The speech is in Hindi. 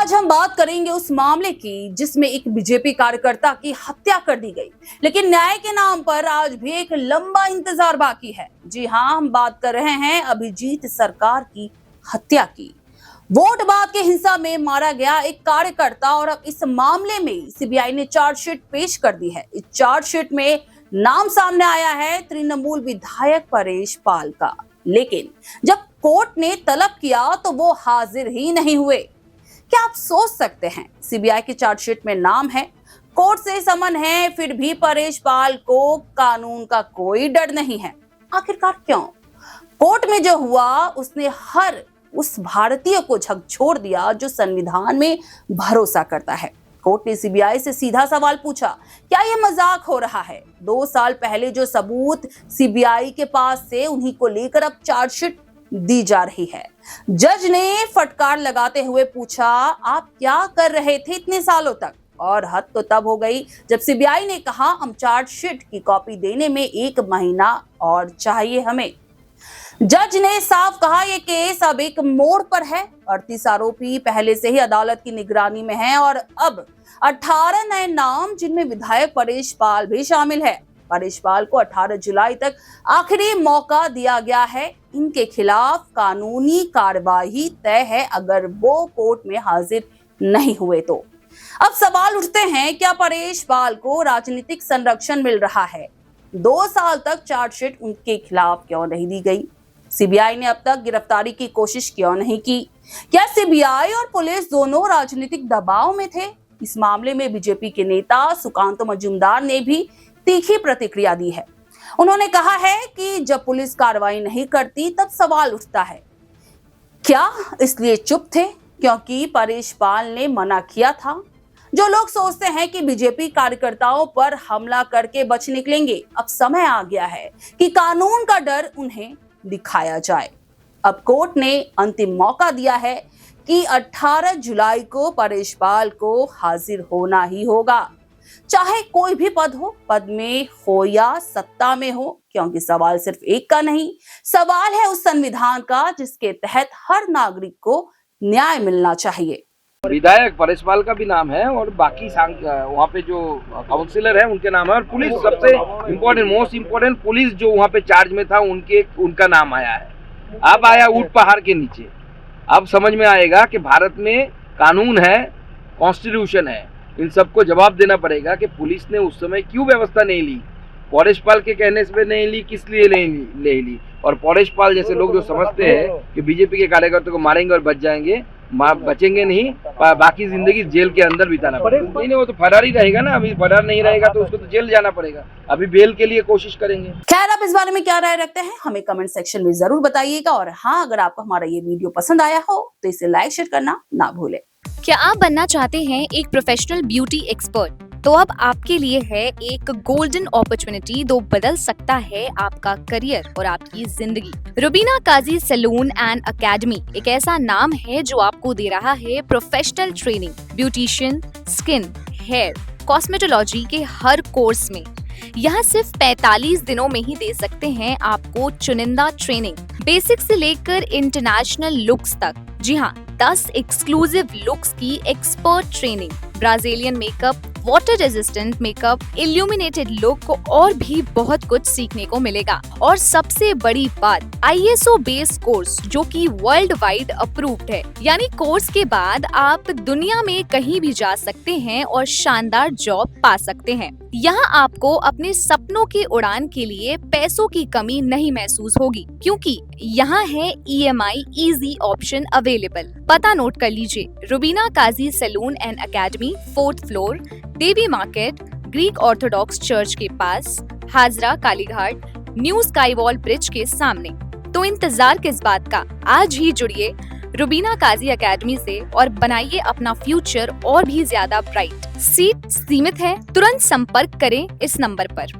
आज हम बात करेंगे उस मामले की जिसमें एक बीजेपी कार्यकर्ता की हत्या कर दी गई, लेकिन न्याय के नाम पर आज भी एक लंबा इंतजार बाकी है। जी हां, हम बात कर रहे हैं अभिजीत सरकार की हत्या की। वोट बाद के हिंसा में मारा गया एक कार्यकर्ता और अब इस मामले में सीबीआई ने चार्जशीट पेश कर दी है। इस चार्जशीट में नाम सामने आया है तृणमूल विधायक परेश पाल का, लेकिन जब कोर्ट ने तलब किया तो वो हाजिर ही नहीं हुए। क्या आप सोच सकते हैं, सीबीआई की चार्जशीट में नाम है, कोर्ट से समन है, फिर भी परेश पाल को कानून का कोई डर नहीं है। आखिरकार क्यों? कोर्ट में जो हुआ उसने हर उस भारतीय को झकझोर दिया जो संविधान में भरोसा करता है। कोर्ट ने सीबीआई से सीधा सवाल पूछा, क्या यह मजाक हो रहा है? 2 साल पहले जो सबूत सीबीआई के पास से उन्हीं को लेकर अब चार्जशीट दी जा रही है। जज ने फटकार लगाते हुए पूछा, आप क्या कर रहे थे इतने सालों तक? और हद तो तब हो गई जब सीबीआई ने कहा, हम चार्जशीट की कॉपी देने में 1 महीना और चाहिए हमें। जज ने साफ कहा, यह केस अब एक मोड़ पर है। 38 आरोपी पहले से ही अदालत की निगरानी में हैं और अब 18 नए नाम, जिनमें विधायक परेश पाल भी शामिल है। परेश पाल को 18 जुलाई तक आखिरी मौका दिया गया है। इनके खिलाफ कानूनी कार्रवाई तय है अगर वो कोर्ट में हाजिर नहीं हुए तो। अब सवाल उठते हैं, क्या परेश पाल को राजनीतिक संरक्षण मिल रहा है? 2 साल तक चार्जशीट उनके खिलाफ क्यों नहीं दी गई? सीबीआई ने अब तक गिरफ्तारी की कोशिश क्यों नहीं की? क्या सीबीआई और पुलिस दोनों राजनीतिक दबाव में थे? इस मामले में बीजेपी के नेता सुकांत मजूमदार ने भी तीखी प्रतिक्रिया दी है। उन्होंने कहा है कि जब पुलिस कार्रवाई नहीं करती तब सवाल उठता है, क्या इसलिए चुप थे क्योंकि परेश पाल ने मना किया था? जो लोग सोचते हैं कि बीजेपी कार्यकर्ताओं पर हमला करके बच निकलेंगे, अब समय आ गया है कि कानून का डर उन्हें दिखाया जाए। अब कोर्ट ने अंतिम मौका दिया है कि 18 जुलाई को परेश पाल को हाजिर होना ही होगा, चाहे कोई भी पद हो, पद में हो या सत्ता में हो, क्योंकि सवाल सिर्फ एक का नहीं, सवाल है उस संविधान का जिसके तहत हर नागरिक को न्याय मिलना चाहिए। विधायक परेश पाल का भी नाम है और बाकी वहाँ पे जो काउंसिलर है उनके नाम है, और पुलिस सबसे इम्पोर्टेंट, मोस्ट इम्पोर्टेंट, पुलिस जो वहाँ पे चार्ज में था उनका नाम आया है। अब आया ऊंट पहाड़ के नीचे। अब समझ में आएगा कि भारत में कानून है, कॉन्स्टिट्यूशन है, इन सबको जवाब देना पड़ेगा कि पुलिस ने उस समय क्यों व्यवस्था नहीं ली, परेश पाल के कहने से नहीं ली, किस लिए नहीं ली। और परेश पाल जैसे लोग जो समझते हैं कि बीजेपी के कार्यकर्ताओं को मारेंगे और बच जाएंगे, बचेंगे नहीं, बाकी जिंदगी जेल के अंदर बिताना पड़ेगा। नहीं, वो तो फरार ही रहेगा ना। अभी फरार नहीं रहेगा तो उसको तो जेल जाना पड़ेगा। अभी बेल के लिए कोशिश करेंगे। खैर, आप इस बारे में क्या राय रखते हैं हमें कमेंट सेक्शन में जरूर बताइएगा। और हाँ, अगर आपको हमारा ये वीडियो पसंद आया हो तो इसे लाइक शेयर करना ना भूलें। क्या आप बनना चाहते हैं एक प्रोफेशनल ब्यूटी एक्सपर्ट? तो अब आपके लिए है एक गोल्डन अपॉर्चुनिटी जो बदल सकता है आपका करियर और आपकी जिंदगी। Rubina Kazi salon and academy एक ऐसा नाम है जो आपको दे रहा है professional training, beautician, skin, hair, cosmetology के हर कोर्स में। यहाँ सिर्फ 45 दिनों में ही दे सकते हैं आपको चुनिंदा ट्रेनिंग, बेसिक से लेकर इंटरनेशनल लुक्स तक। जी हाँ, 10 एक्सक्लूसिव लुक्स की expert training, Brazilian makeup, water resistant makeup, illuminated look और भी बहुत कुछ सीखने को मिलेगा। और सबसे बड़ी बात, ISO बेस्ड कोर्स जो कि वर्ल्ड वाइड अप्रूव्ड है। यानी कोर्स के बाद आप दुनिया में कहीं भी जा सकते हैं और शानदार जॉब पा सकते हैं। यहाँ आपको अपने सपनों की उड़ान के लिए पैसों की कमी नहीं महसूस होगी, क्योंकि यहाँ है EMI इजी ऑप्शन अवेलेबल। पता नोट कर लीजिए, Rubina Kazi salon and academy, 4th floor, Devi market, Greek Orthodox church के पास, Hazra Kalighat, new sky wall bridge के सामने। तो इंतजार किस बात का, आज ही जुड़िए रुबीना काजी एकेडमी से और बनाइए अपना फ्यूचर और भी ज्यादा ब्राइट। सीट सीमित है, तुरंत संपर्क करें इस नंबर पर।